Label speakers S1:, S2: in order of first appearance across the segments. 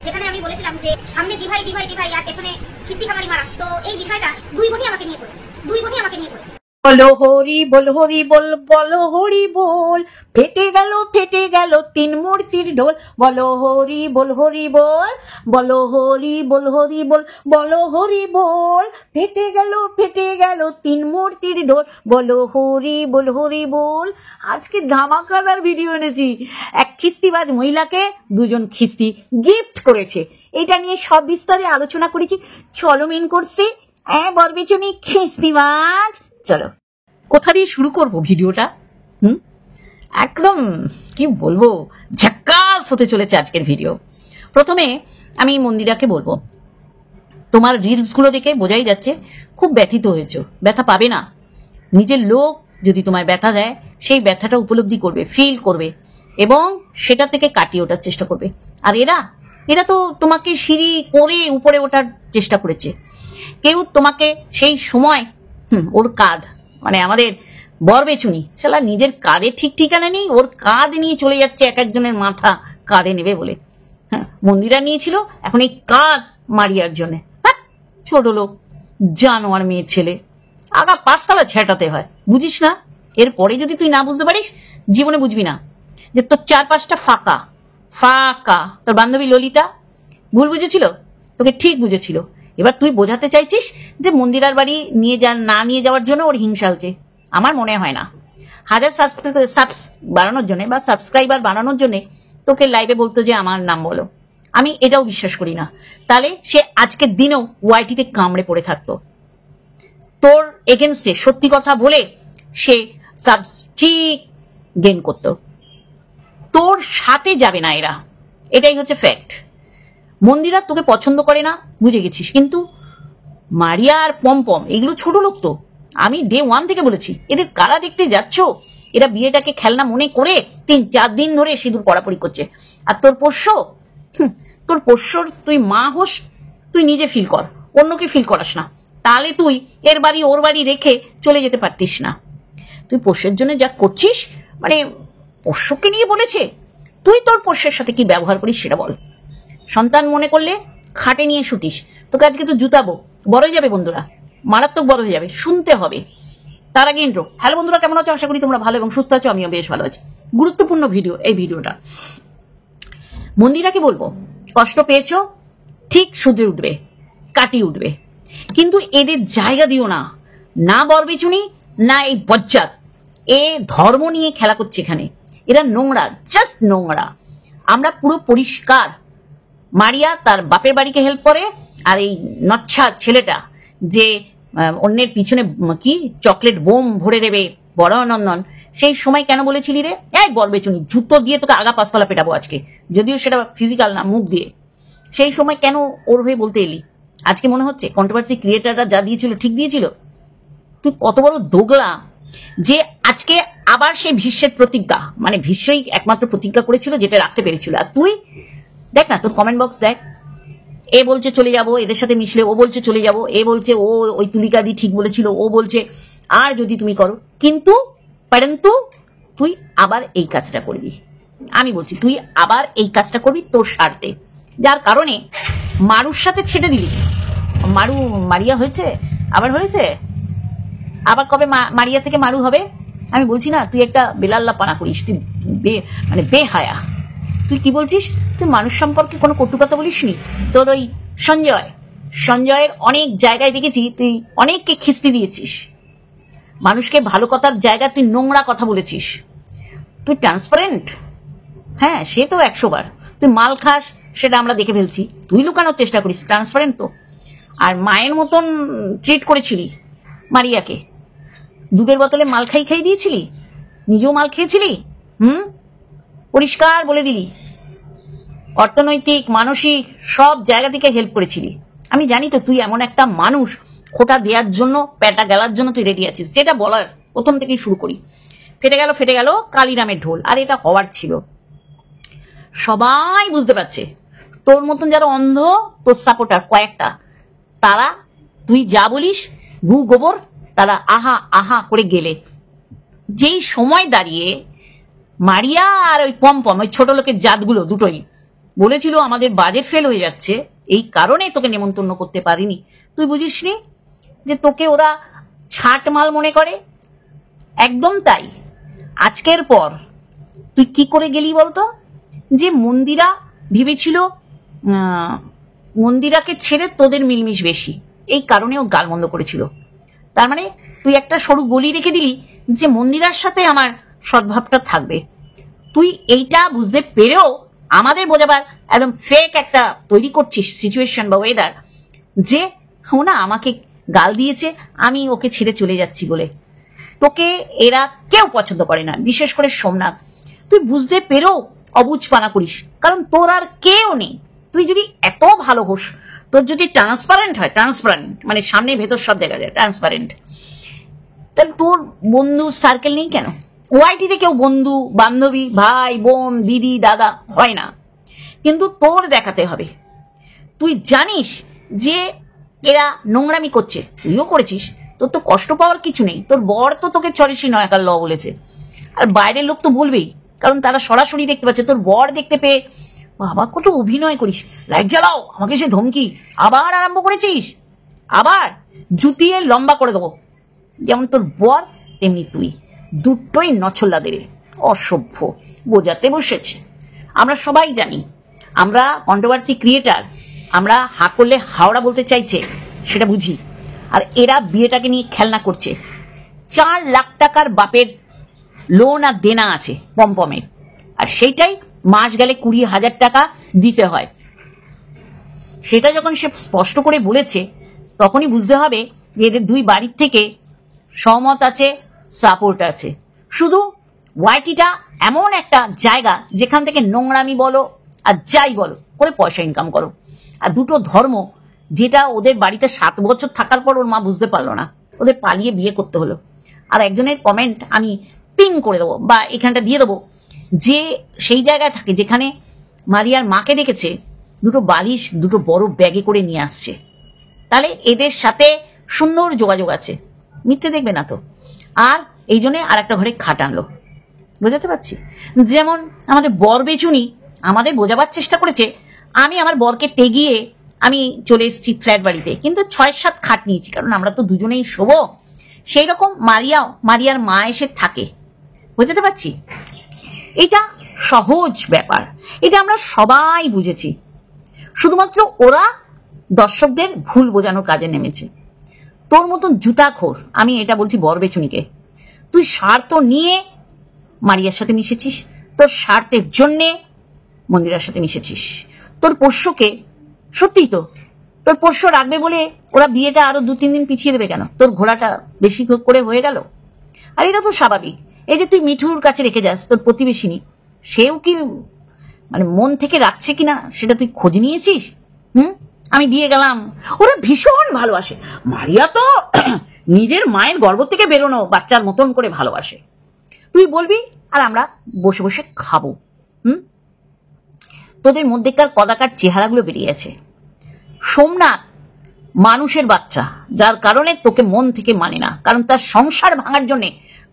S1: যেখানে আমি বলেছিলাম যে সামনে দিভাই দিভাই দিভাই আর পেছনে খিস্তি খামারি মারা, তো এই বিষয়টা দুই বোনই আমাকে নিয়ে করছে, দুই বোনই আমাকে নিয়ে করছে।
S2: বলো হরি বল হরি বল, বলো হরি বল, ফেটে গেল তিন মূর্তির ঢোল। বলো হরি বল হরি বল, বলো হরি বল হরি বল, বলো হরি বল, ফেটে গেল তিন মূর্তির ঢোল। বলো হরি বল হরি বল। আজকে ধামাকাদার ভিডিও এনেছি। এক খিস্তিবাজ মহিলাকে দুজন খিস্তি গিফট করেছে, এটা নিয়ে সব বিস্তারে আলোচনা করেছি। চলো মেন করছি বরবেচনি খিস্তিবাজ। চলো, কোথা দিয়ে শুরু করব ভিডিওটা? একদম কি বলবো, ঝাক্কাস হতে চলেছে আজকের ভিডিও। প্রথমে আমি মন্দিরাকে বলবো, তোমার রিলস গুলো দেখে বোঝাই যাচ্ছে খুব ব্যথিত হয়েছো। ব্যথা পাবে না, নিজের লোক যদি তোমায় ব্যথা দেয় সেই ব্যথাটা উপলব্ধি করবে, ফিল করবে এবং সেটা থেকে কাটিয়ে ওঠার চেষ্টা করবে। আর এরা তো তোমাকে সিঁড়ি করে উপরে ওঠার চেষ্টা করেছে। কেউ তোমাকে সেই সময় ওর কাঁধ, মানে আমাদের বরবেচুনি শালা নিজের কাঁধে ঠিক ঠিকানা নেই, ওর কাঁধ নিয়ে চলে যাচ্ছে এক একজনের মাথা কাঁধে নেবে বলে। মন্দিরা নিয়েছিল, এখন এই কাঁধ মারিয়ার জন্য। ছোট লোক, জানোয়ার মেয়ের ছেলে, আগা পাঁচতলা ছেটাতে হয়, বুঝিস না? এরপরে যদি তুই না বুঝতে পারিস, জীবনে বুঝবি না যে তোর চারপাশটা ফাঁকা ফাঁকা। তোর বান্ধবী ললিতা ভুল বুঝেছিল, তোকে ঠিক বুঝেছিল। এবার তুই বোঝাতে চাইছিস যে মন্দিরার বাড়ি না নিয়ে যাওয়ার জন্য ওর হিংসা হচ্ছে। আমার মনে হয় না। 1000 বাড়ানোর জন্য বা সাবস্ক্রাইবার বাড়ানোর জন্য তোকে লাইভে বলতো যে আমার নাম বলো, আমি এটাও বিশ্বাস করি না। তাহলে সে আজকের দিনেও ওয়াইটিতে কামড়ে পড়ে থাকতো। তোর এগেনস্টে সত্যি কথা বলে সে ঠিক গেইন করতো। তোর সাথে যাবে না এরা, এটাই হচ্ছে ফ্যাক্ট। মন্দিরা তোকে পছন্দ করে না বুঝে গেছিস, কিন্তু মারিয়া আর পমপম এগুলো ছোট লোক তো। আমি ডে 1 থেকে বলেছি এদের কারা দেখতে যাচ্ছ। এরা বিয়েটাকে খেলনা মনে করে 3-4 দিন ধরে সিঁদুর পরাপরি করছে। আর তোর পোষ্যর তুই মা হোস, তুই নিজে ফিল কর, অন্যকে ফিল করাস না। তাহলে তুই এর বাড়ি ওর বাড়ি রেখে চলে যেতে পারতিস না। তুই পোষ্যের জন্য যা করছিস, মানে পোষ্যকে নিয়ে বলেছে, তুই তোর পোষ্যের সাথে কি ব্যবহার করিস সেটা বল। সন্তান মনে করলে খাটে নিয়ে শুতিস, তোকে আজকে তো জুতাবো, বড় হয়ে যাবে বন্ধুরা, মারাত্মক বড় হয়ে যাবে, শুনতে হবে। তার আগে ইন্ট্রো। হ্যালো বন্ধুরা, কেমন আছো? আশা করি তোমরা ভালো এবং সুস্থ আছো, আমিও বেশ ভালো আছি। গুরুত্বপূর্ণ ভিডিও এই ভিডিওটা। মন্দিরাকে বলবো, কষ্ট পেয়েছো, ঠিক শুধরে উঠবে, কাটিয়ে উঠবে, কিন্তু এদের জায়গা দিও না। না বরবেচুনি, না এই বজ্জাত, এ ধর্ম নিয়ে খেলা করছে এখানে। এরা নোংরা, জাস্ট নোংরা। আমরা পুরো পরিষ্কার। মারিয়া তার বাপের বাড়িকে হেল্প করে, আর এই নচ্ছা ছেলেটা যে অন্যের পিছনে কি চকলেট বোম ভরে দেবে বড় নন্দন, সেই সময় কেন বলেছিলি রে এই বরবেচুনি জুতো দিয়ে তোকে আগা পাঁচতলা পেটাবো আজকে, যদিও সেটা ফিজিক্যাল না, মুখ দিয়ে। সেই সময় কেন ওর হয়ে বলতে এলি? আজকে মনে হচ্ছে কন্ট্রোভার্সি ক্রিয়েটাররা যা দিয়েছিল ঠিক দিয়েছিল? তুই কত বড় দোগলা যে আজকে আবার সেই ভীষ্মের প্রতিজ্ঞা, মানে ভীষ্মই একমাত্র প্রতিজ্ঞা করেছিল যেটা রাখতে পেরেছিল। আর তুই দেখ না, তোর কমেন্ট বক্স দেখ। এ বলছে চলে যাব, এদের সাথে মিশলে ও বলছে চলে যাব, এ বলছে ও ওই তুলিকা দি ঠিক বলেছিল, ও বলছে আর যদি তুমি করো, কিন্তু তুই আবার এই কাজটা করবি। আমি বলছি তুই আবার এই কাজটা করবি তোর স্বার্থে, যার কারণে মারুর সাথে ছেড়ে দিলি। মারিয়া হয়েছে, আবার হয়েছে, আবার কবে মারিয়া থেকে মারু হবে? আমি বলছি না তুই একটা বেলাল্লা পানা করিস, তুই মানে বেহায়া। তুই কি বলছিস? তুই মানুষ সম্পর্কে কোনো কটু কথা বলিস নি। তোর ওই সঞ্জয়ের অনেক জায়গায় দেখেছি তুই অনেককে খিস্তি দিয়েছিস। মানুষকে ভালো কথার জায়গায় তুই নোংরা কথা বলেছিস। তুই ট্রান্সপারেন্ট, হ্যাঁ সে তো 100 বার। তুই মাল খাস সেটা আমরা দেখে ফেলছি, তুই লুকানোর চেষ্টা করিস, ট্রান্সপারেন্ট তো। আর মায়ের মতন ট্রিট করেছিলি মারিয়াকে, দুধের বোতলে মাল খাই দিয়েছিলি, নিজেও মাল খেয়েছিলি। পরিষ্কার বলে দিলি, অর্থনৈতিক মানসিক সব জায়গা থেকে হেল্প করেছিলি। আমি জানি তো তুই এমন একটা মানুষ, খোটা দেওয়ার জন্য, প্যাটা গেলার জন্য তুই রেডি আছিস। যেটা বলার প্রথম থেকেই শুরু করি, ফেটে গেল কালিরামের ঢোল। আর এটা হওয়ার ছিল, সবাই বুঝতে পারছে। তোর মতন যারা অন্ধ, তোর সাপোর্টার কয়েকটা, তারা তুই যা বলিস গু গোবর, তারা আহা আহা করে গেলে। যেই সময় দাঁড়িয়ে মারিয়া আর ওই পমপম, ওই ছোট লোকের জাতগুলো দুটোই বলেছিল আমাদের বাজেট ফেল হয়ে যাচ্ছে, এই কারণে তোকে নেমন্তন্ন করতে পারিনি। তুই বুঝিসনি যে তোকে ওরা ছাট মাল মনে করে? একদম তাই। আজকের পর তুই কি করে গেলি বলতো? যে মন্দিরা ভেবেছিল মন্দিরাকে ছেড়ে তোদের মিলমিশ বেশি, এই কারণে ও গালমন্দ করেছিল। তার মানে তুই একটা সরু গলি রেখে দিলি যে মন্দিরার সাথে আমার সদ্ভাবটা থাকবে। তুই এইটা বুঝতে পেরেও আমাদের বোঝাবার একদম ফেক একটা তৈরি করছিস সিচুয়েশন বা ওয়েদার, যে ও না আমাকে গাল দিয়েছে, আমি ওকে ছেড়ে চলে যাচ্ছি বলে। তোকে এরা কেউ পছন্দ করে না, বিশেষ করে সোমনাথ। তুই বুঝতে পেরেও অবুঝপানা করিস, কারণ তোর আর কেউ নেই। তুই যদি এত ভালো হোস, তোর যদি ট্রান্সপারেন্ট হয়, ট্রান্সপারেন্ট মানে সামনে ভেতর সব দেখা যায়, ট্রান্সপারেন্ট, তাহলে তোর বন্ধু সার্কেল নেই কেন? ওয়াইটিতে কেউ বন্ধু বান্ধবী ভাই বোন দিদি দাদা হয় না, কিন্তু তোর দেখাতে হবে। তুই জানিস যে এরা নোংরামি করছে, তুইও করেছিস, তোর তো কষ্ট পাওয়ার কিছু নেই। তোর বর তো তোকে চরেছি নয়াকার ল বলেছে, আর বাইরের লোক তো বলবেই, কারণ তারা সরাসরি দেখতে পাচ্ছে। তোর বর দেখতে পেয়ে বাবা কত অভিনয় করিস, লাইট জ্বালাও, আমাকে সে ধমকি, আবার আরম্ভ করেছিস, আবার জুতিয়ে লম্বা করে দেবো। যেমন তোর বর তেমনি তুই, দুটোই নছল্লাদের অসভ্য বোঝাতে বসেছে। আমরা সবাই জানি আমরা কন্ট্রোভার্সি ক্রিয়েটার, আমরা হা করলে হাওড়া বলতে চাইছে সেটা বুঝি। আর এরা বিয়েটাকে নিয়ে খেলনা করছে। 4 লাখ টাকার বাপের লোন আর দেনা আছে পমপমের, আর সেইটাই মাস গেলে 20,000 টাকা দিতে হয়। সেটা যখন সে স্পষ্ট করে বলেছে, তখনই বুঝতে হবে যে এদের দুই বাড়ির থেকে সহমত আছে, সাপোর্ট আছে। শুধু ওয়াইটিটা এমন একটা জায়গা যেখান থেকে নোংরামি বলো আর যাই বলো করে পয়সা ইনকাম করো। আর দুটো ধর্ম, যেটা ওদের বাড়িতে 7 বছর থাকার পর ওর মা বুঝতে পারলো না, ওদের পালিয়ে বিয়ে করতে হলো। আর একজনের কমেন্ট আমি পিন করে দেবো বা এখানটা দিয়ে দেবো, যে সেই জায়গায় থাকে যেখানে মারিয়ার মাকে দেখেছে দুটো বালিশ দুটো বড় ব্যাগে করে নিয়ে আসছে, তাহলে এদের সাথে সুন্দর যোগাযোগ আছে, মিথ্যে দেখবে না তো। আর এই জন্য আর একটা ঘরে খাট আনলো, বোঝাতে পারছি। যেমন আমাদের বর বেচুনি আমাদের বোঝাবার চেষ্টা করেছে, আমি আমার বরকে তেগিয়ে আমি চলে এসেছি ফ্ল্যাট বাড়িতে, কিন্তু 6-7 খাট নিয়েছি, কারণ আমরা তো দুজনেই শোবো। সেই রকম মারিয়ার মা এসে থাকে, বোঝাতে পারছি। এটা সহজ ব্যাপার, এটা আমরা সবাই বুঝেছি। শুধুমাত্র ওরা দর্শকদের ভুল বোঝানোর কাজে নেমেছে। তোর মতন জুতাখোর, আমি এটা বলছি বর বেচুনিকে, তুই স্বার্থ নিয়ে মারিয়ার সাথে মিশেছিস, তোর স্বার্থের জন্যে মন্দিরের সাথে মিশেছিস। তোর পোষ্যকে, সত্যি তো তোর পোষ্য রাখবে বলে ওরা বিয়েটা আরো 2-3 দিন পিছিয়ে দেবে কেন? তোর ঘোড়াটা বেশি করে হয়ে গেল। আর এটা তো স্বাভাবিক। এই যে তুই মিঠুর কাছে রেখে যাস, তোর প্রতিবেশিনী, সেও কি মানে মন থেকে রাখছে কিনা সেটা তুই খোঁজ নিয়েছিস? আমি দিয়ে গেলাম, ওরা ভীষণ ভালোবাসে। মারিয়া তো নিজের মায়ের গর্ভ থেকে বেরোনো বাচ্চার মতন করে ভালোবাসে। তুই বলবি আর আমরা বসে বসে খাবো। তোদের মধ্যেকার কদাকার চেহারাগুলো বেরিয়ে আছে। সোমনাথ মানুষের বাচ্চা, যার কারণে তোকে মন থেকে মানে না, কারণ তার সংসার ভাঙার জন্য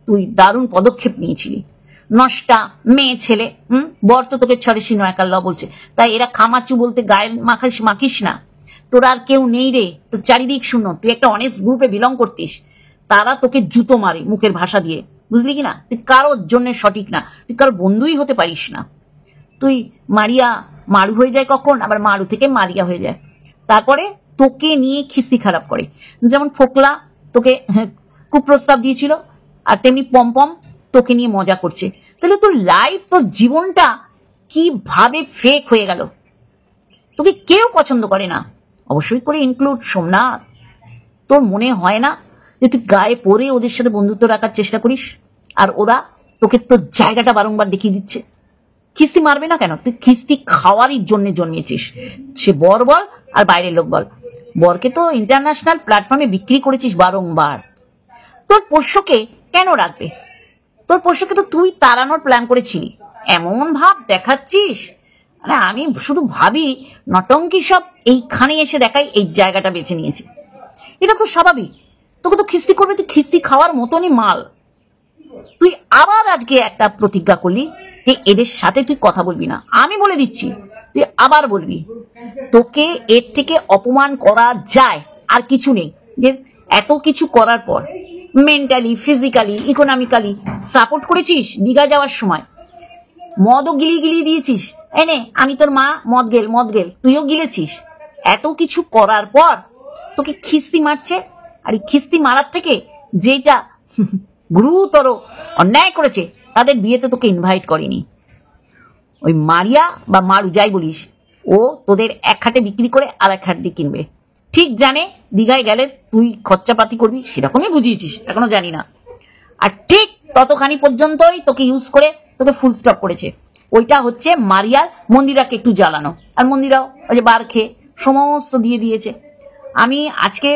S2: তুই দারুণ পদক্ষেপ নিয়েছিলি। নষ্টা মেয়ে ছেলে, বর তো তোকে ছড়েছি নয়াকার ল বলছে, তাই এরা খামাচু বলতে গায়ে মাখিস না। তোর আর কেউ নেই রে, তোর চারিদিক শূন্য। তুই একটা অনেস্ট গ্রুপে বিলং করতিস, তারা তোকে জুতো মারে মুখের ভাষা দিয়ে, বুঝলি কিনা? তুই কারোর জন্য সঠিক না, তুই কারোর বন্ধুই হতে পারিস না। তুই মারিয়া মারু হয়ে যায় কখন, আবার মারু থেকে মারিয়া হয়ে যায়। তারপরে তোকে নিয়ে খিস্তি খারাপ করে, যেমন ফোকলা তোকে কুপ্রস্তাব দিয়েছিল, আর তেমনি পমপম তোকে নিয়ে মজা করছে। তাহলে তোর লাইফ, তোর জীবনটা কিভাবে ফেক হয়ে গেল? তোকে কেউ পছন্দ করে না, অবশ্যই করে ইনক্লুড সোমনাথ। তোর মনে হয় না যে তুই গায়ে পরে ওদের সাথে বন্ধুত্ব রাখার চেষ্টা করিস, আর ওরা তোকে তোর জায়গাটা বারংবার দেখিয়ে দিচ্ছে? খিস্তি মারবে না কেন? তুই খিস্তি খাওয়ারই জন্য জন্মেছিস, সে বর বল আর বাইরের লোক বল। বরকে তো ইন্টারন্যাশনাল প্ল্যাটফর্মে বিক্রি করেছিস বারংবার। তোর পোষ্যকে কেন রাখবে? তোর পোষ্যকে তো তুই তাড়ানোর প্ল্যান করেছিলি, এমন ভাব দেখাচ্ছিস। মানে আমি শুধু ভাবি নটঙ্কি সব এইখানে এসে দেখাই এই জায়গাটা বেছে নিয়েছে। এটা তো স্বাভাবিক, তোকে তো খিস্তি করবে, তুই খিস্তি খাওয়ার মতনই মাল। তুই আবার আজকে একটা প্রতিজ্ঞা করলি যে এদের সাথে তুই কথা বলবি না। আমি বলে দিচ্ছি, তুই আবার বলবি। তোকে এর থেকে অপমান করা যায় আর কিছু নেই। যে এত কিছু করার পর মেন্টালি, ফিজিক্যালি, ইকোনমিক্যালি সাপোর্ট করেছিস দীঘা যাওয়ার সময়, মদও গিলিয়ে দিয়েছিস। এনে আমি তোর মা মদ গেল, তুইও গিলেছিস। এত কিছু করার পর তোকে খিস্তি মারছে। আর এই খিস্তি মারার থেকে যেটা গুরুতর অন্যায় করেছে, তাদের বিয়েতে তোকে ইনভাইট করেনি। ওই মারিয়া বা মারু যাই বলিস, ও তোদের এক হাটে বিক্রি করে আর এক হাট দিয়ে কিনবে। ঠিক জানে দীঘায় গেলে তুই খরচাপাতি করবি, সেরকমই বুঝিয়েছিস, এখনো জানি না। আর ঠিক ততখানি পর্যন্তই তোকে ইউজ করে তোকে ফুল স্টপ করেছে। ওইটা হচ্ছে মারিয়ার মন্দিরাকে একটু জ্বালানো, আর মন্দিরাও ওই যে বার খেয়ে সমস্ত দিয়ে দিয়েছে। আমি আজকে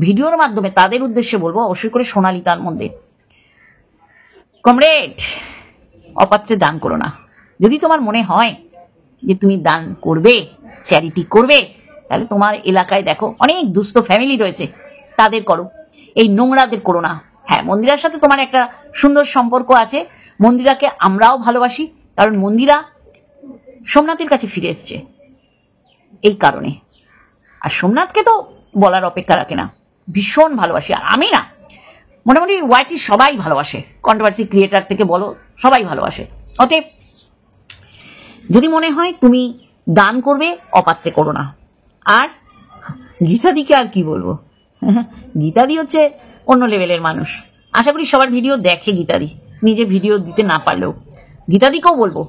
S2: ভিডিওর মাধ্যমে তাদের উদ্দেশ্যে বলবো, অবশ্যই করে সোনালি তার মধ্যে, কমরেড, অপাত্রে দান করো না। যদি তোমার মনে হয় যে তুমি দান করবে, চ্যারিটি করবে, তাহলে তোমার এলাকায় দেখো অনেক দুস্থ ফ্যামিলি রয়েছে, তাদের করো, এই নোংরাদের করো না। হ্যাঁ, মন্দিরার সাথে তোমার একটা সুন্দর সম্পর্ক আছে, মন্দিরাকে আমরাও ভালোবাসি, কারণ মন্দিরা সোমনাথের কাছে ফিরে এসছে এই কারণে। আর সোমনাথকে তো বলার অপেক্ষা রাখে না, ভীষণ ভালোবাসি। আর আমি না, মোটামুটি ওয়াইটি সবাই ভালোবাসে, কন্ট্রোভার্সি ক্রিয়েটার থেকে বলো, সবাই ভালোবাসে। অতএব যদি মনে হয় তুমি দান করবে, অপাত্রে করো না। আর গীতাদিকে আর কি বলবো, গীতাদি হচ্ছে অন্য লেভেলের মানুষ। আশা করি সবার ভিডিও দেখে গীতাদি, নিজে ভিডিও দিতে না পারলেও। গীতাদিকেও বলবো,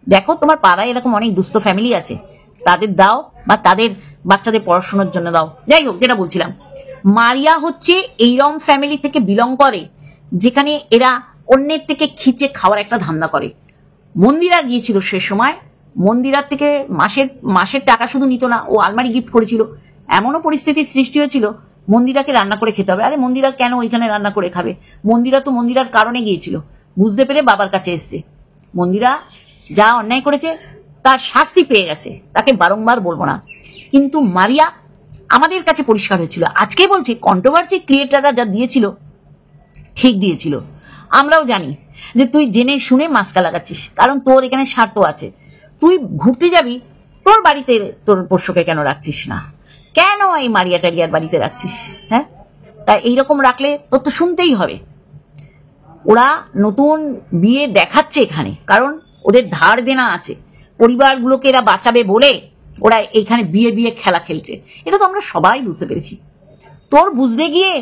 S2: দেখো তোমার পাড়ায় এরকম অনেক দুস্থ ফ্যামিলি আছে, তাদের দাও, বা তাদের বাচ্চাদের পড়াশোনার জন্য দাও। যাই হোক, যেটা বলছিলাম, মারিয়া হচ্ছে এইরকম ফ্যামিলি থেকে বিলং করে যেখানে এরা অন্যের থেকে খিচে খাওয়ার একটা ধান্দা করে। মন্দিরা গিয়েছিল সে সময়, মন্দিরার থেকে মাসের টাকা শুধু নিত না, ও আলমারি গিফট করেছিল। এমনও পরিস্থিতির সৃষ্টি হয়েছিল মন্দিরাকে রান্না করে খেতে হবে। আরে মন্দিরা কেন ওইখানে রান্না করে খাবে? মন্দিরা তো মন্দিরার কারণে গিয়েছিল, বুঝতে পেরে বাবার কাছে এসছে। মন্দিরা যা অন্যায় করেছে তার শাস্তি পেয়ে গেছে, তাকে বারংবার বলবো না। কিন্তু মারিয়া আমাদের কাছে পরিষ্কার হয়েছিল। আজকে বলছি, কন্ট্রোভার্সি ক্রিয়েটাররা যা দিয়েছিল ঠিক দিয়েছিল। আমরাও জানি যে তুই জেনে শুনে মাস্কা লাগাচ্ছিস, কারণ তোর এখানে স্বার্থ আছে। তুই ঘুরতে যাবি, তোর বাড়িতে তোর পোষ্যকে কেন রাখছিস না? কেন এই মারিয়া টারিয়ার বাড়িতে রাখছিস? হ্যাঁ, তাই এইরকম রাখলে তোর তো শুনতেই হবে। ওরা নতুন বিয়ে দেখাচ্ছে এখানে, কারণ ওদের ধার দেনা আছে, পরিবারগুলোকে এরা বাঁচাবে বলে ওরা এখানে বিয়ে খেলা খেলছে। এটা তো আমরা সবাই বুঝতে পেরেছি। তোর বুঝতে গিয়ে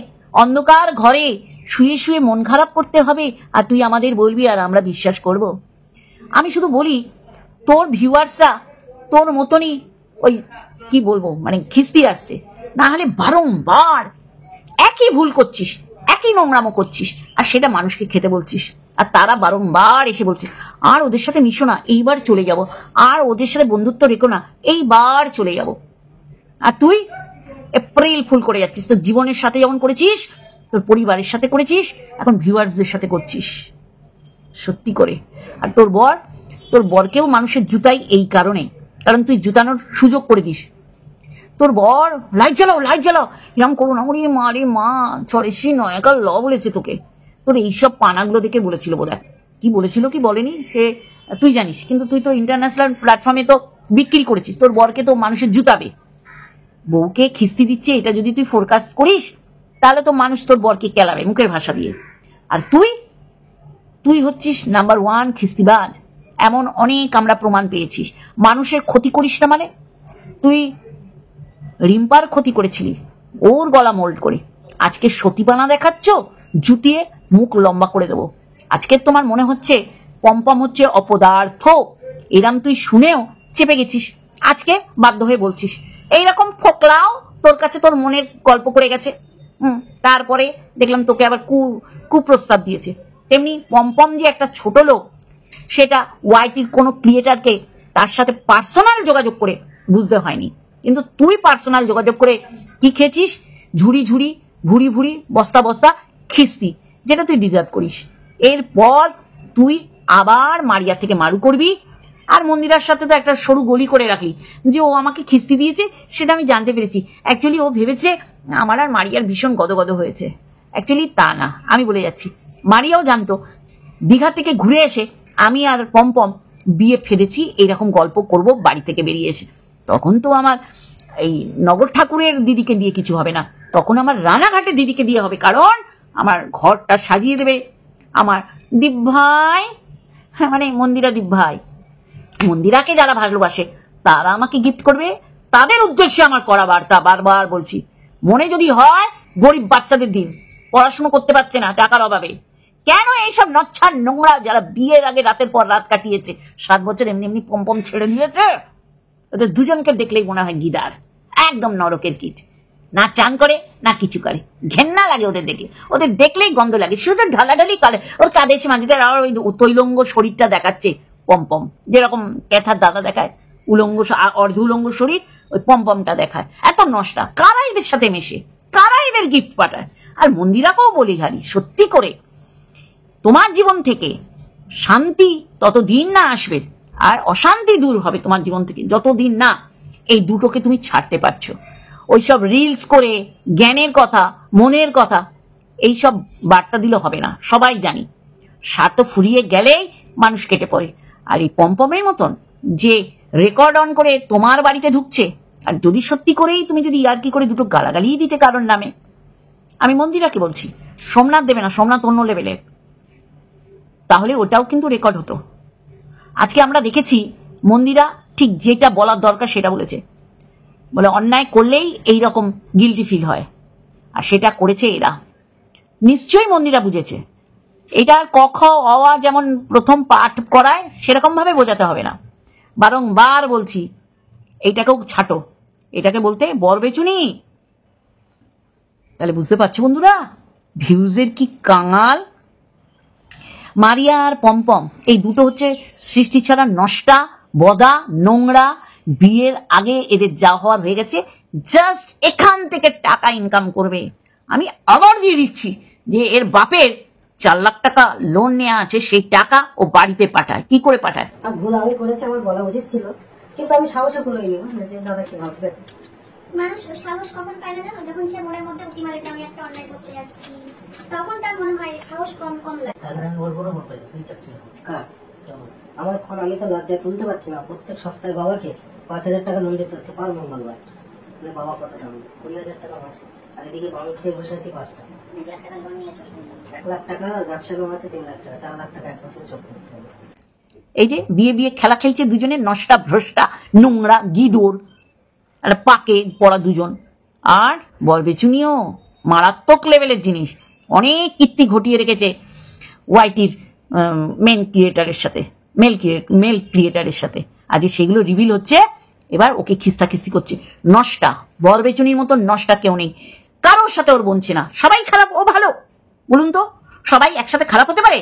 S2: অন্ধকার ঘরে শুয়ে শুয়ে মন খারাপ করতে হবে, আর তুই আমাদের বলবি আর আমরা বিশ্বাস করব? আমি শুধু বলি, তোর ভিউয়ার্সরা তোর মতনই ওই কি বলবো, মানে খিস্তি আসছে। না হলে বারংবার একই ভুল করছিস, একই নোংরামো করছিস, আর সেটা মানুষকে খেতে বলছিস। আর তারা বারংবার এসে বলছে, আর ওদের সাথে মিশো না, এইবার চলে যাব, আর ওদের সাথে বন্ধুত্ব রেখো না, এইবার চলে যাব। আর তুই এপ্রিল ফুল করে যাচ্ছিস, তোর জীবনের সাথে যেমন করেছিস, তোর পরিবারের সাথে করেছিস, এখন ভিউয়ার্সদের সাথে করছিস, সত্যি করে। আর তোর বরকেও মানুষের জুতাই এই কারণে, কারণ তুই জুতানোর সুযোগ করে দিস। তোর বর লাইট জ্বালাও এরকম করো না, ওরে মা রে মা, ছড়েসি নয়াকার ল বলেছে তোকে। তোর এইসব পানাগুলো দেখে বলেছিল বোধহয়, কি বলেছিল কি বলেনি সে তুই জানিস, কিন্তু তুই তো ইন্টারন্যাশনাল প্ল্যাটফর্মে তো বিক্রি করেছিস, তোর বরকে তো মানুষের জুতাবে। বউকে খিস্তি দিচ্ছে, এটা যদি তুই ফোরকাস্ট করিস, তাহলে তো মানুষ তোর বরকে কেলাবে মুখের ভাষা দিয়ে। আর তুই হচ্ছিস নাম্বার 1 খিস্তিবাজ। এমন অনেক আমরা প্রমাণ পেয়েছি। মানুষের ক্ষতি করিস না মানে? তুই রিম্পার ক্ষতি করেছিলি, ওর গলা মোল্ড করে। আজকে সতীপানা দেখাচ্ছ, জুতিয়ে মুখ লম্বা করে দেবো। আজকে তোমার মনে হচ্ছে পম্পম হচ্ছে অপদার্থ, এরম তুই শুনেও চেপে গেছিস, আজকে বাধ্য হয়ে বলছিস। এইরকম ফোকলাও তোর কাছে তোর মনের গল্প করে গেছে। তারপরে দেখলাম তোকে আবার কুপ্রস্তাব দিয়েছে। তেমনি পম্পম যে একটা ছোট লোক, সেটা ওয়াইটির কোনো ক্রিয়েটারকে তার সাথে পার্সোনাল যোগাযোগ করে বুঝতে হয়নি। কিন্তু তুই পার্সোনাল যোগাযোগ করে কি খেয়েছিস? ঝুড়ি ভুড়ি বস্তা খিস্তি, যেটা তুই ডিজার্ভ করিস। এরপর তুই আবার মারিয়া থেকে মারু করবি। আর মন্দিরার সাথে তো একটা সরু গলি করে রাখলি যে ও আমাকে খিস্তি দিয়েছে, সেটা আমি জানতে পেরেছি। অ্যাকচুয়ালি ও ভেবেছে আমার আর মারিয়ার ভীষণ গদগদ হয়েছে। অ্যাকচুয়ালি তা না, আমি বলে যাচ্ছি। মারিয়াও জানতো দীঘা থেকে ঘুরে এসে আমি আর পম্পম বিয়ে ফেলেছি এইরকম গল্প করব বাড়ি থেকে বেরিয়ে এসে। তখন তো আমার এই নগর ঠাকুরের দিদিকে দিয়ে কিছু হবে না, তখন আমার রানাঘাটে দিদিকে দিয়ে হবে, কারণ আমার ঘরটা সাজিয়ে দেবে আমার দীপ ভাই, মানে মন্দিরা দীপ ভাই। মন্দিরাকে যারা ভালোবাসে তারা আমাকে গিফট করবে, তাদের উদ্দেশ্যে আমার করা বার্তা। বারবার বলছি, মনে যদি হয় গরিব বাচ্চাদের দিন, পড়াশুনো করতে পারছে না টাকার অভাবে, কেন এইসব নচ্ছার নোংরা যারা বিয়ের আগে রাতের পর রাত কাটিয়েছে, 7 বছর এমনি এমনি পম্পম ছেড়ে দিয়েছে, ওদের দুজনকে দেখলেই মনে হয় গিদার, একদম নরকের কীট, না চান করে না কিছু করে, ঘেন্না লাগে ওদের দেখে, ওদের দেখলেই গন্ধ লাগে, শুধু ঢালাঢালি করে। ওর কাঁধে এসে মাঝে আর ওই তৈলঙ্গ শরীরটা দেখাচ্ছে পম্পম, যেরকম ক্যাথার দাদা দেখায় উলঙ্গ অর্ধ উলঙ্গ শরীর, ওই পম্পমটা দেখায়। এত নষ্টা, কারা এদের সাথে মেশে, কারা এদের গিফট পাঠায়? আর মন্দিরাকেও বলি হারি, সত্যি করে তোমার জীবন থেকে শান্তি ততদিন না আসবে, আর অশান্তি দূর হবে তোমার জীবন থেকে যতদিন না এই দুটোকে তুমি ছাড়তে পারছো। ওইসব রিলস করে জ্ঞানের কথা, মনের কথা, এইসব বার্তা দিলে হবে না, সবাই জানি। স্বার্থ ফুরিয়ে গেলেই মানুষ কেটে পড়ে। আর এই পম্পমের মতন যে রেকর্ড অন করে তোমার বাড়িতে ঢুকছে, আর যদি সত্যি করেই তুমি যদি ইয়ার্কি করে দুটো গালাগালি দিতে কারোর নামে, আমি মন্দিরাকে বলছি, সোমনাথ দেবে না, সোমনাথ অন্য লেভেলের, তাহলে ওটাও কিন্তু রেকর্ড হতো। আজকে আমরা দেখেছি মন্দিরা ঠিক যেটা বলার দরকার সেটা বলেছে, বলে অন্যায় করলেই এইরকম গিল্টি ফিল হয়, আর সেটা করেছে এরা। নিশ্চয়ই মন্দিরা বুঝেছে এটা ক খ অ যেমন প্রথম পাঠ করায় সেরকম ভাবে বোঝাতে হবে না। বারংবার বলছি এইটাকেও ছাটো, এটাকে বলতে বরবেচুনি। তাহলে বুঝতে পারছো বন্ধুরা ভিউজের কি কাঙাল। মারিয়া আর পম্পম এই দুটো হচ্ছে সৃষ্টি ছাড়া নষ্টা, বদা, নোংরা। বিয়ের আগে এদের যা হওয়ার হয়ে গেছে, জাস্ট এখান থেকে টাকা ইনকাম করবে। আমি আবার দিয়ে দিচ্ছি যে এর বাপের 4 লাখ টাকা লোন নেওয়া আছে, সেই টাকা ও বাড়িতে পাঠায়। কি করে পাঠায়?
S3: ভুল আমি করেছি, আমার বলা উচিত ছিল, কিন্তু আমি সাহসে করিনি, যে দাদা কি ভাববে।
S1: মানুষ সাহস কখন পায় না জানো? যখন সে মনের মধ্যে উঁকি মারে যে আমি একটা অন্যায় করতে যাচ্ছি, তখন তার মনে হয় সাহস কম কম লাগে।
S3: আমার ফোন আমি তো লজ্জায় তুলতে পারছি না। প্রত্যেক সপ্তাহে বাবাকে 5,000 টাকা লোন দিতে হচ্ছে পার মঙ্গলবার। বাবা কত টাকা? 20,000 টাকা মাসে। আর এদিকে মানুষ দিয়ে বসে আছি 5 টাকা।
S1: 1 লাখ টাকা লোন নিয়েছো?
S3: 1 লাখ টাকা ব্যবসা লোন আছে, 3 লাখ টাকা, 4 লাখ টাকা এক বছর চোখ করতে হবে।
S2: এই যে বিয়ে বিয়ে খেলা খেলছে দুজনে, নষ্টা ভ্রষ্টা নোংরা গিদোর, একটা পাকে পড়া দুজন। আর বরবেচুনিও মারাত্মক লেভেলের জিনিস, অনেক কীর্তি ঘটিয়ে রেখেছে ওয়াইটির মেল ক্রিয়েটারের সাথে। আজ সেগুলো রিভিল হচ্ছে, এবার ওকে খিস্তি করছে। নষ্টা, বরবেচুনির মতো নষ্টা কেউ নেই, কারোর সাথে ওর বনছে না। সবাই খারাপ, ও ভালো? বলুন তো, সবাই একসাথে খারাপ হতে পারে?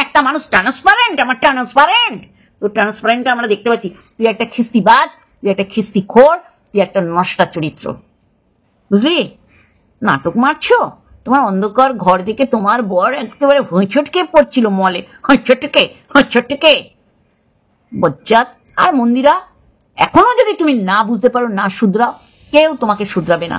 S2: একটা মানুষ ট্রান্সপারেন্ট, আমার ট্রান্সপারেন্ট, তো ট্রান্সপারেন্ট আমরা দেখতে পাচ্ছি। তুই একটা খিস্তিবাজ, তুই একটা খিস্তিখোর, তুই একটা নষ্টা চরিত্র, বুঝলি? নাটক মারছো। তোমার অন্ধকার ঘর থেকে তোমার বর একেবারে হোঁচটকে পড়ছিল মলে, হোঁচটকে বজ্জাত। আর মন্দিরা, এখনো যদি তুমি না বুঝতে পারো, না শুধরাও, কেউ তোমাকে শুধরাবে না।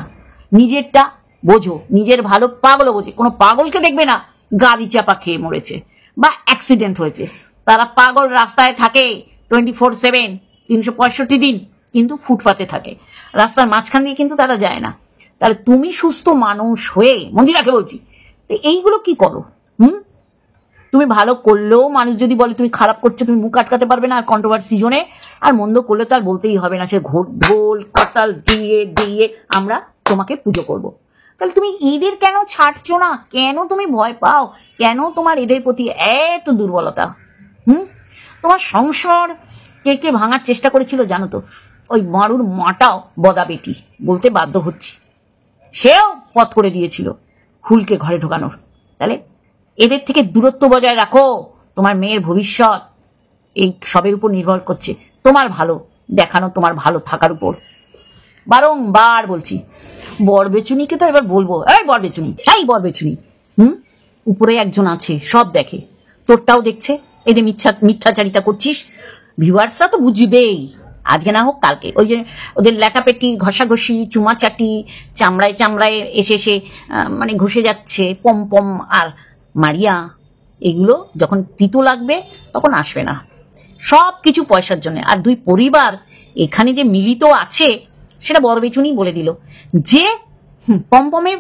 S2: নিজেরটা বোঝো, নিজের ভালো পাগলও বোঝে। কোনো পাগলকে দেখবে না গাড়ি চাপা খেয়ে মরেছে বা অ্যাক্সিডেন্ট হয়েছে, তারা পাগল রাস্তায় থাকে 24/7, 365 দিন, কিন্তু ফুটপাতে থাকে, রাস্তার মাঝখান দিয়ে কিন্তু তারা যায় না। তাহলে তুমি সুস্থ মানুষ হয়ে, মন্দিরাকে বলছি, এইগুলো কি করো? তুমি ভালো করলেও মানুষ যদি বলে তুমি খারাপ করছো, তুমি মুখ আটকাতে পারবে না। আর কন্ট্রোভার্সি জোনে, আর মন্দ করলে তো আর বলতেই হবে না, সে ঢোল করতাল দিয়ে দিয়ে আমরা তোমাকে পুজো করব। তাহলে তুমি এদের কেন ছাড়ছো না? কেন তুমি ভয় পাও? কেন তোমার এদের প্রতি এত দুর্বলতা? তোমার সংসার কে কে ভাঙার চেষ্টা করেছিল জানো তো? ওই মারুর মাটাও বদা বেটি, বলতে বাধ্য হচ্ছি, সেও পথ করে দিয়েছিল হুলকে ঘরে ঢোকানোর। তাহলে এদের থেকে দূরত্ব বজায় রাখো। তোমার মেয়ের ভবিষ্যৎ এই সবের উপর নির্ভর করছে, তোমার ভালো দেখানো, তোমার ভালো থাকার উপর। বারংবার বলছি, বরবেচুনিকে তো এবার বলবো, এই বরবেচুনি, উপরে একজন আছে, সব দেখে, তোরটাও দেখছে। এদের মিথ্যাচারিতা করছিস, ভিউয়ার্সরা তো বুঝবেই, আজকে না হোক কালকে। ওই যে ওদের ল্যাটাপেটি, ঘষাঘষি, চুমাচাটি, চামড়ায় এসে মানে ঘষে যাচ্ছে পম্পম আর মারিয়া, এগুলো যখন তিতো লাগবে তখন আসবে না। সব কিছু পয়সার জন্য। আর দুই পরিবার এখানে যে মিলিত আছে সেটা বরবেচুনি বলে দিল যে পমপমের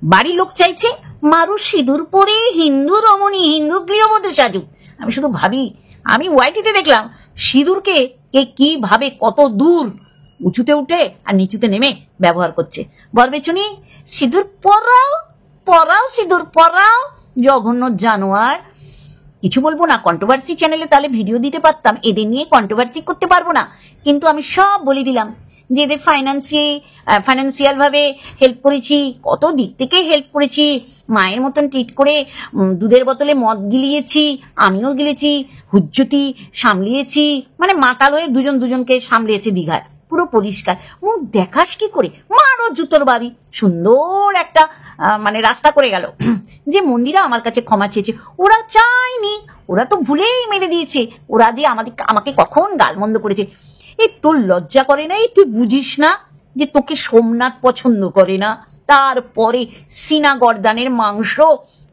S2: বাড়ির লোক চাইছে মারু সিঁদুর পরে হিন্দু রমণী হিন্দু গৃহবধূ সাজুক। আমি শুধু ভাবি, আমি ওয়াইটিতে দেখলাম সিঁদুরকে কে কিভাবে কত দূর উঁচুতে উঠে আর নিচুতে নেমে ব্যবহার করছে। বরবেচুনি সিঁদুর পরাও পরাও, সিঁদুর পরাও, জঘন্য জানোয়ার। কিছু বলবো না, কন্ট্রোভার্সি চ্যানেলে তাহলে ভিডিও দিতে পারতাম, এদের নিয়ে কন্ট্রোভার্সি করতে পারবো না। কিন্তু আমি সব বলে দিলাম যে এদের ফাইন্যান্সিয়াল ভাবে হেল্প করেছি, কত দিক থেকে হেল্প করেছি, মায়ের মতন ট্রিট করে দুধের বোতলে মদ গিলিয়েছি, আমিও গিলেছি, হুজ্জতি সামলিয়েছি, মানে মাতাল হয়ে দুজনকে সামলিয়েছে দীঘায়, পুরো পরিষ্কার। মুখ দেখাস কি করে, মারো জুতোর বাড়ি। সুন্দর একটা মানে রাস্তা করে গেল যে মন্দিরা আমার কাছে ক্ষমা চেয়েছে। ওরা চায়নি, ওরা তো ভুলেই মেরে দিয়েছে, ওরা দিয়ে আমাকে কখন গালমন্দ করেছে। এই তোর লজ্জা করে না? এই তুই বুঝিস না যে তোকে সোমনাথ পছন্দ করে না, তারপরে সিনা গর্দানের মাংস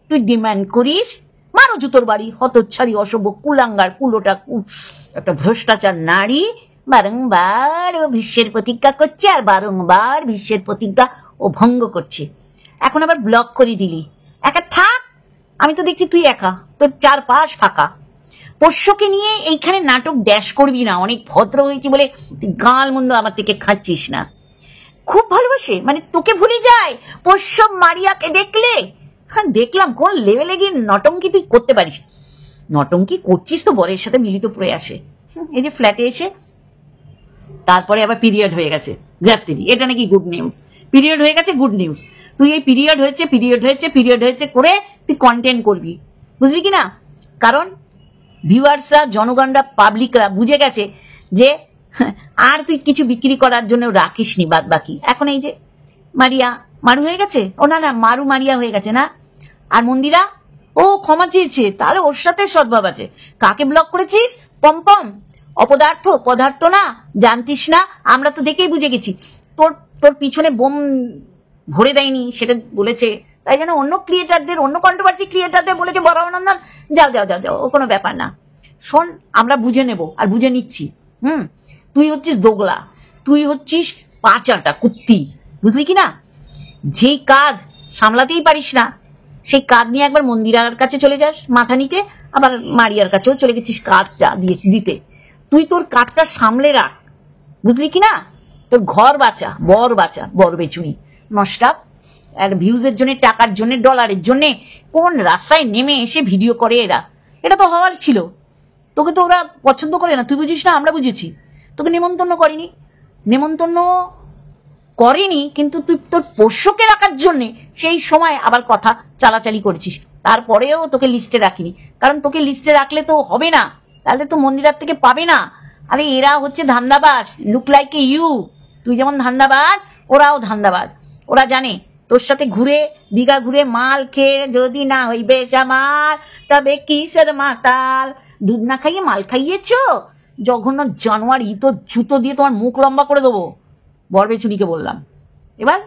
S2: তুই ডিমান্ড করিস? মারো জুতোর বাড়ি, হতচ্ছাড়ি অসভ্য কুলাঙ্গার, কুলোটা একটা ভ্রষ্টাচার নারী। বারংবার ও ভীষ্মের প্রতিজ্ঞা করছে আর বারংবার ভীষ্মের প্রতিজ্ঞা ও ভঙ্গ করছে। এখন আবার ব্লক করে দিলি। একা থাক, আমি তো দেখছি তুই একা, তোর চারপাশ ফাঁকা। পোষ্যকে নিয়ে এইখানে নাটক ড্যাশ করবি না। অনেক ভদ্র হয়েছি বলে তুই গাল মন্দ আমার থেকে খাচ্ছিস না। খুব ভালোবাসে মানে তোকে ভুলে যায় পোষ্য মারিয়াকে দেখলে। হ্যাঁ দেখলাম কোন লেভেলে গিয়ে নটঙ্কি তুই করতে পারিস। নটঙ্কি করছিস তো বরের সাথে মিলিত প্রয়াসে। এই যে ফ্ল্যাটে এসে তারপরে আবার পিরিয়ড হয়ে গেছে, যাত্রী, এটা নাকি গুড নিউজ। পিরিয়ড হয়ে গেছে, গুড নিউজ। তুই এই পিরিয়ড হয়েছে করে তুই কন্টেন্ট করবি, বুঝলি কি না? কারণ ভিউয়ার্সরা, জনগণরা, পাবলিকরা বুঝে গেছে যে আর তুই কিছু বিক্রি করার জন্য রাখিস নি বাদ বাকি। এখন এই যে মারু হয়ে গেছে, ও না মারিয়া হয়ে গেছে না। আর মন্দিরা ও ক্ষমা চেয়েছে, তাহলে ওর সাথে সদ্ভাব আছে। কাকে ব্লক করেছিস? পম্পম, পদার্থ না, জানতিস না? আমরা তো দেখেই বুঝে গেছি তোর পিছনে বোম ভরে দেয়নি, সেটা বলেছে। তাই জন্য অন্য কন্ট্রোভার্সি ক্রিয়েটারদের বলেছে বরানন্দন যাও, ও কোনো ব্যাপার না। শোন, আমরা বুঝে নেব আর বুঝে নিচ্ছি। তুই হচ্ছিস দোগলা, তুই হচ্ছিস পাঁচাটা কুত্তি, বুঝলি কি না? যেই কাজ সামলাতেই পারিস না সেই কাজ নিয়ে একবার মন্দিরার কাছে চলে যাস মাথা নিতে, আবার মারিয়ার কাছেও চলে গেছিস কাজটা দিতে। তুই তোর কাজটা সামলে রাখ, বুঝলি কি না? তোর ঘর বাঁচা, বর বেচুনি নষ্টা। আর ভিউজের জন্য, টাকার জন্য, ডলারের জন্য কোন রাস্তায় নেমে এসে ভিডিও করে এরা। এটা তো হওয়ার ছিল। তোকে তো ওরা পছন্দ করে না, তুই বুঝিস না, আমরা বুঝেছি। তোকে নেমন্তন্ন করেনি, কিন্তু তুই তোর পোষ্যকে রাখার জন্য সেই সময় আবার কথা চালাচালি করেছিস। তারপরেও তোকে লিস্টে রাখিনি, কারণ তোকে লিস্টে রাখলে তো হবে না, তাহলে তো মন্দিরার থেকে পাবে না। আরে এরা হচ্ছে ধান্দাবাজ, লুক লাইক এ ইউ। তুই যেমন ধান্দাবাজ, ওরাও ধান্দাবাজ। ওরা জানে তোর সাথে দীঘা ঘুরে মাল খেয়ে যদি না হইবে আমার, তবে কিসের মাতাল। দুধ না খাইয়ে মাল খাইয়েছ, জঘন্য জানোয়ার। তো জুতো দিয়ে তোমার মুখ লম্বা করে দেবো, বরবেচুনিকে বললাম। এবার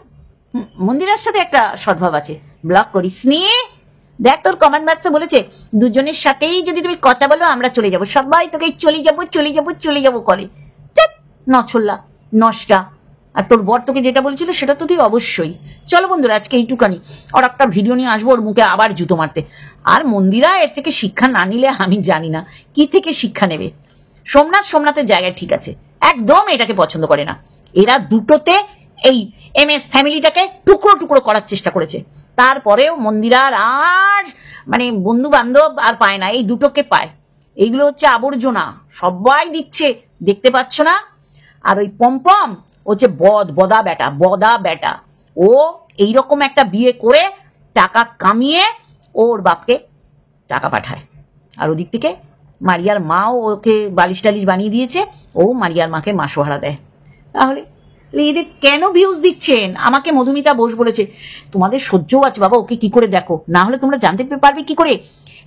S2: মন্দিরের সাথে একটা সদ্ভাব আছে, ব্লক করিস নি। দেখ তোর কমেন্ট বক্সে বলেছে দুজনের সাথেই যদি তুমি কথা বলো আমরা চলে যাবো, সবাই তোকে চলে যাবো করে। নছল্লা নষ্টা। আর তোর বর তোকে যেটা বলেছিল সেটা তো তুই অবশ্যই। চলো বন্ধুরা, আজকে এইটুকানি। আর একটা ভিডিও নিয়ে আসবো ওর মুখে আবার জুতো মারতে। আর মন্দিরা এর থেকে শিক্ষা না নিলে আমি জানি না কি থেকে শিক্ষা নেবে। সোমনাথের জায়গায় ঠিক আছে, একদম এটাকে পছন্দ করে না। এরা দুটোতে এই MS ফ্যামিলিটাকে টুকরো করার চেষ্টা করেছে। তারপরেও মন্দিরার আর মানে বন্ধু বান্ধব আর পায় না, এই দুটোকে পায়। এইগুলো হচ্ছে আবর্জনা, সবাই দিচ্ছে, দেখতে পাচ্ছ না? আর ওই পম্পম হচ্ছে বদা বেটা। ও এইরকম একটা বিয়ে করে টাকা কামিয়ে ওর বাপকে টাকা পাঠায়, আর ওদিক থেকে মারিয়ার মাও ওকে বালিশ টালিশ বানিয়ে দিয়েছে, ও মারিয়ার মাকে মাসোহারা দেয়। তাহলে এদের কেন ভিউজ দিচ্ছেন? আমাকে মধুমিতা বোস বলেছে তোমাদের সহ্যও আছে বাবা, ওকে কি করে দেখো, না হলে তোমরা জানতে পারবে কি করে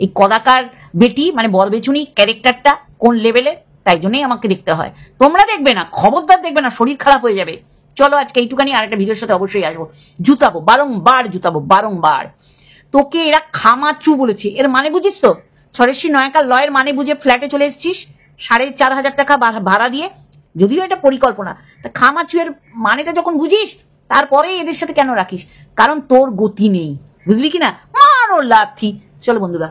S2: এই কদাকার বেটি মানে বরবেচুনি ক্যারেক্টারটা কোন লেভেলে। তাই জন্যই আমাকে দেখতে হয়, তোমরা দেখবে না, খবরদার দেখবে না, শরীর খারাপ হয়ে যাবে। চলো আজকে এইটুখানি, আর একটা ভিডিওর সাথে অবশ্যই আসবো। বারংবার জুতাবো। তোকে এরা খামাচু বলেছে, এর মানে বুঝিস তো? সরেশ্বরী নয়াকার লয়ের মানে বুঝে ফ্ল্যাটে চলে এসেছিস 4,500 টাকা ভাড়া দিয়ে, যদিও এটা পরিকল্পনা। তা খামাচু এর মানেটা যখন বুঝিস, তারপরে এদের সাথে কেন রাখিস? কারণ তোর গতি নেই, বুঝলি কিনা? মারো লাথি। চলো বন্ধুরা।